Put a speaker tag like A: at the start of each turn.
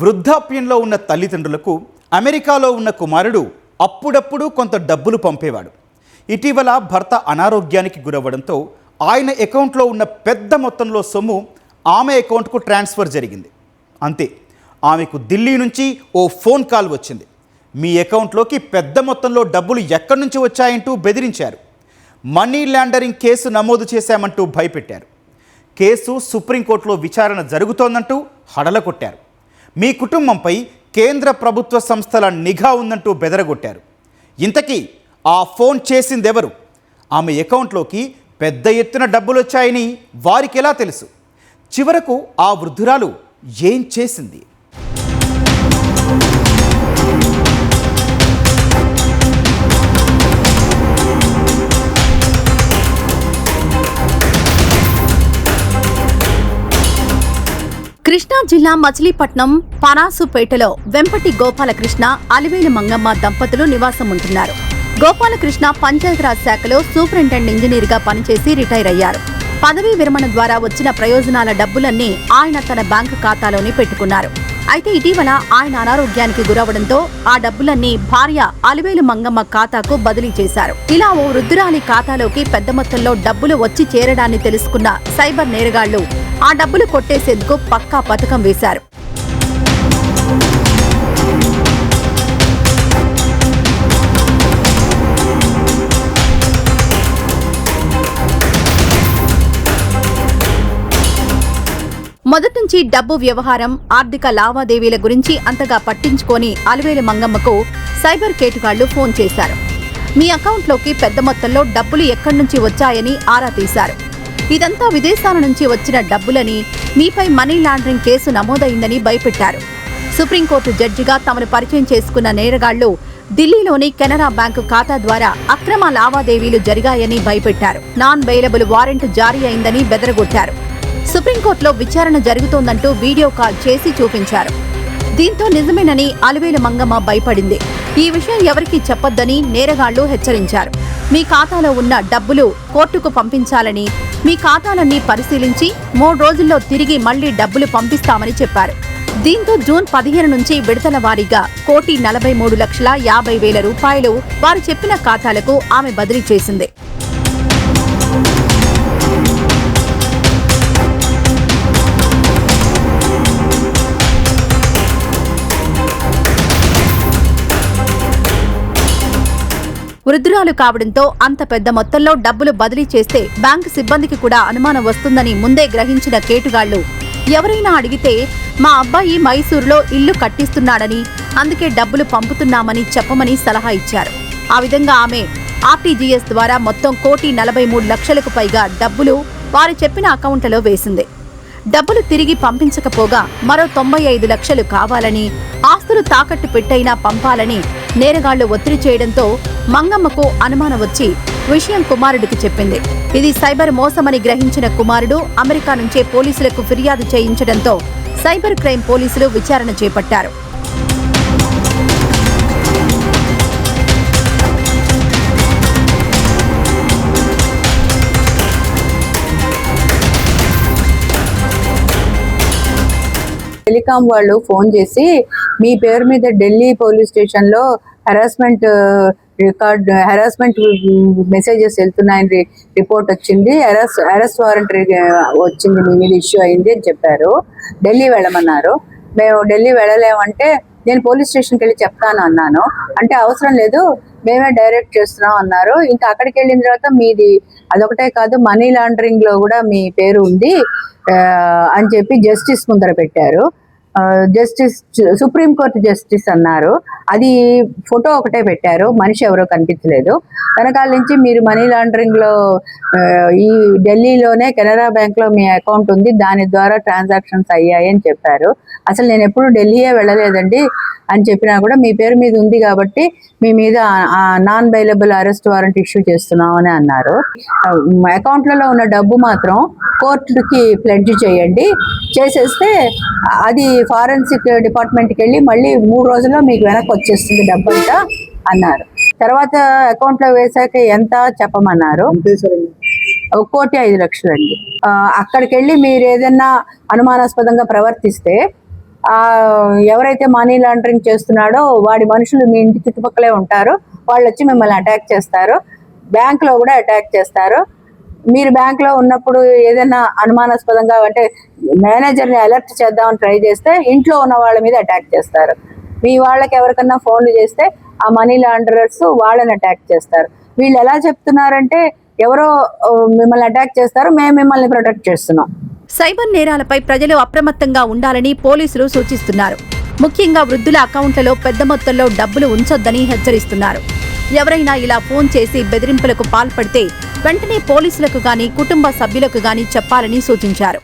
A: వృద్ధాప్యంలో ఉన్న తల్లిదండ్రులకు అమెరికాలో ఉన్న కుమారుడు అప్పుడప్పుడు కొంత డబ్బులు పంపేవాడు. ఇటీవల భర్త అనారోగ్యానికి గురవ్వడంతో ఆయన అకౌంట్లో ఉన్న పెద్ద మొత్తంలో సొమ్ము ఆమె అకౌంట్కు ట్రాన్స్ఫర్ జరిగింది. అంతే, ఆమెకు ఢిల్లీ నుంచి ఓ ఫోన్ కాల్ వచ్చింది. మీ అకౌంట్లోకి పెద్ద మొత్తంలో డబ్బులు ఎక్కడి నుంచి వచ్చాయంటూ బెదిరించారు. మనీ లాండరింగ్ కేసు నమోదు చేశామంటూ భయపెట్టారు. కేసు సుప్రీంకోర్టులో విచారణ జరుగుతోందంటూ హడలకొట్టారు. మీ కుటుంబంపై కేంద్ర ప్రభుత్వ సంస్థల నిఘా ఉందంటూ బెదరగొట్టారు. ఇంతకీ ఆ ఫోన్ చేసిందెవరు? ఆమె అకౌంట్లోకి పెద్ద ఎత్తున డబ్బులు వచ్చాయని వారికి ఎలా తెలుసు? చివరకు ఆ వృద్ధురాలు ఏం చేసింది?
B: కృష్ణా జిల్లా మచిలీపట్నం పనాసుపేటలో వెంపటి గోపాలకృష్ణ, అలివేలు మంగమ్మ దంపతులు నివాసం ఉంటున్నారు. గోపాలకృష్ణ పంచాయతీరాజ్ శాఖలో సూపరింటెండెంట్ ఇంజనీర్గా పనిచేసి రిటైర్ అయ్యారు. పదవీ విరమణ ద్వారా వచ్చిన ప్రయోజనాల డబ్బులన్నీ ఆయన తన బ్యాంకు ఖాతాలోనే పెట్టుకున్నారు. అయితే ఇటీవల ఆయన అనారోగ్యానికి గురవడంతో ఆ డబ్బులన్నీ భార్య అలివేలు మంగమ్మ ఖాతాకు బదిలీ చేశారు. ఇలా ఓ వృద్ధురాలి ఖాతాలోకి పెద్ద మొత్తంలో డబ్బులు వచ్చి చేరడాన్ని తెలుసుకున్న సైబర్ నేరగాళ్లు ఆ డబ్బులు కొట్టేసేందుకు పక్కా పథకం వేశారు. మొదటి నుంచి డబ్బు వ్యవహారం, ఆర్థిక లావాదేవీల గురించి అంతగా పట్టించుకొని అలివేలు మంగమ్మకు సైబర్ కేటుగాళ్లు ఫోన్ చేశారు. మీ అకౌంట్లోకి పెద్ద మొత్తంలో డబ్బులు ఎక్కడి నుంచి వచ్చాయని ఆరా తీశారు. ఇదంతా విదేశాల నుంచి వచ్చిన డబ్బులని, మీపై మనీ లాండరింగ్ కేసు నమోదైందని భయపెట్టారు. సుప్రీంకోర్టు జడ్జిగా తమను పరిచయం చేసుకున్న నేరగాళ్లు ఢిల్లీలోని కెనరా బ్యాంకు ఖాతా ద్వారా అక్రమ లావాదేవీలు జరిగాయని భయపెట్టారు. నాన్ బెయిలబుల్ వారెంట్ జారీ అయిందని బెదరగొట్టారు. సుప్రీంకోర్టులో విచారణ జరుగుతోందంటూ వీడియో కాల్ చేసి చూపించారు. దీంతో నిజమేనని అలివేలు మంగమ్మ భయపడింది. ఈ విషయం ఎవరికీ చెప్పొద్దని నేరగాళ్లు హెచ్చరించారు. మీ ఖాతాలో ఉన్న డబ్బులు కోర్టుకు పంపించాలని, మీ ఖాతాలన్నీ పరిశీలించి 3 రోజుల్లో తిరిగి మళ్లీ డబ్బులు పంపిస్తామని చెప్పారు. దీంతో జూన్ 15 నుంచి విడతల వారీగా 1,43,50,000 రూపాయలు వారు చెప్పిన ఖాతాలకు ఆమె బదిలీ చేసింది. వృద్ధురాలు కావడంతో అంత పెద్ద మొత్తంలో డబ్బులు బదిలీ చేస్తే బ్యాంకు సిబ్బందికి కూడా అనుమానం వస్తుందని ముందే గ్రహించిన కేటుగాళ్లు ఎవరైనా అడిగితే మా అబ్బాయి మైసూరులో ఇల్లు కట్టిస్తున్నాడని, అందుకే డబ్బులు పంపుతున్నామని చెప్పమని సలహా ఇచ్చారు. ఆ విధంగా ఆమె ఆర్టీజీఎస్ ద్వారా మొత్తం 1,43,00,000కు పైగా డబ్బులు వారు చెప్పిన అకౌంట్లలో వేసింది. డబ్బులు తిరిగి పంపించకపోగా మరో 95 లక్షలు కావాలని, ఆస్తులు తాకట్టు పెట్టైనా పంపాలని నేరగాళ్లు ఒత్తిడి చేయడంతో మంగమ్మకు అనుమానం వచ్చి విషయం కుమారుడికి చెప్పింది. ఇది సైబర్ మోసమని గ్రహించిన కుమారుడు అమెరికా నుంచే పోలీసులకు ఫిర్యాదు చేయించడంతో సైబర్ క్రైమ్ పోలీసులు విచారణ చేపట్టారు.
C: టెలికాం వాళ్ళు ఫోన్ చేసి మీ పేరు మీద ఢిల్లీ పోలీస్ స్టేషన్ లో హెరాస్మెంట్ మెసేజెస్ వెళ్తున్నాయని రిపోర్ట్ వచ్చింది, అరెస్ట్ వారెంట్ వచ్చింది, మీ మీద ఇష్యూ అయింది అని చెప్పారు. ఢిల్లీ వెళ్ళమన్నారు. మేము ఢిల్లీ వెళ్ళలేమంటే నేను పోలీస్ స్టేషన్కి వెళ్ళి చెప్తాను అన్నాను. అంటే అవసరం లేదు, మేమే డైరెక్ట్ చేస్తున్నాం అన్నారు. ఇంకా అక్కడికి వెళ్ళిన తర్వాత మీది అదొకటే కాదు, మనీ లాండరింగ్ లో కూడా మీ పేరు ఉంది అని చెప్పి జస్టిస్ ముందర పెట్టారు. జస్టిస్ సుప్రీంకోర్టు జస్టిస్ అన్నారు. అది ఫోటో ఒకటే పెట్టారు, మనిషి ఎవరో కనిపించలేదు. వెనకాల నుంచి మీరు మనీ లాండరింగ్ లో ఈ ఢిల్లీలోనే కెనరా బ్యాంక్ లో మీ అకౌంట్ ఉంది, దాని ద్వారా ట్రాన్సాక్షన్స్ అయ్యాయి అని చెప్పారు. అసలు నేను ఎప్పుడు ఢిల్లీయే వెళ్ళలేదండి అని చెప్పినా కూడా మీ పేరు మీద ఉంది కాబట్టి మీ మీద non bailable arrest warrant issue చేస్తున్నాం అని అన్నారు. అకౌంట్లలో ఉన్న డబ్బు మాత్రం కోర్టుకి ప్లెడ్జ్ చేయండి, చేసేస్తే అది ఫారెన్సిక్ డిపార్ట్మెంట్కి వెళ్ళి మళ్ళీ 3 రోజుల్లో మీకు వెనక్కి వచ్చేస్తుంది డబ్బంతా అన్నారు. తర్వాత అకౌంట్లో వేసాక ఎంత చెప్పమన్నారు. 1,05,00,000 అండి. అక్కడికి వెళ్ళి మీరు ఏదైనా అనుమానాస్పదంగా ప్రవర్తిస్తే ఎవరైతే మనీ లాండరింగ్ చేస్తున్నాడో వాడి మనుషులు మీ ఇంటి చుట్టుపక్కలే ఉంటారు, వాళ్ళు వచ్చి మిమ్మల్ని అటాక్ చేస్తారు, బ్యాంక్లో కూడా అటాక్ చేస్తారు. మీరు బ్యాంక్లో ఉన్నప్పుడు ఏదైనా అనుమానాస్పదంగా అంటే మేనేజర్ని అలర్ట్ చేద్దామని ట్రై చేస్తే ఇంట్లో ఉన్న వాళ్ళ మీద అటాక్ చేస్తారు. మీ వాళ్ళకి ఎవరికన్నా ఫోన్లు చేస్తే ఆ మనీ లాండరర్స్ వాళ్ళని అటాక్ చేస్తారు. వీళ్ళు ఎలా చెప్తున్నారంటే ఎవరో మిమ్మల్ని అటాక్ చేస్తారు, మేము మిమ్మల్ని ప్రొటెక్ట్ చేస్తున్నాం.
B: సైబర్ నేరాలపై ప్రజలు అప్రమత్తంగా ఉండాలని పోలీసులు సూచిస్తున్నారు. ముఖ్యంగా వృద్ధుల అకౌంట్లలో పెద్ద మొత్తంలో డబ్బులు ఉంచొద్దని హెచ్చరిస్తున్నారు. ఎవరైనా ఇలా ఫోన్ చేసి బెదిరింపులకు పాల్పడితే వెంటనే పోలీసులకు గాని కుటుంబ సభ్యులకు గాని చెప్పాలని సూచించారు.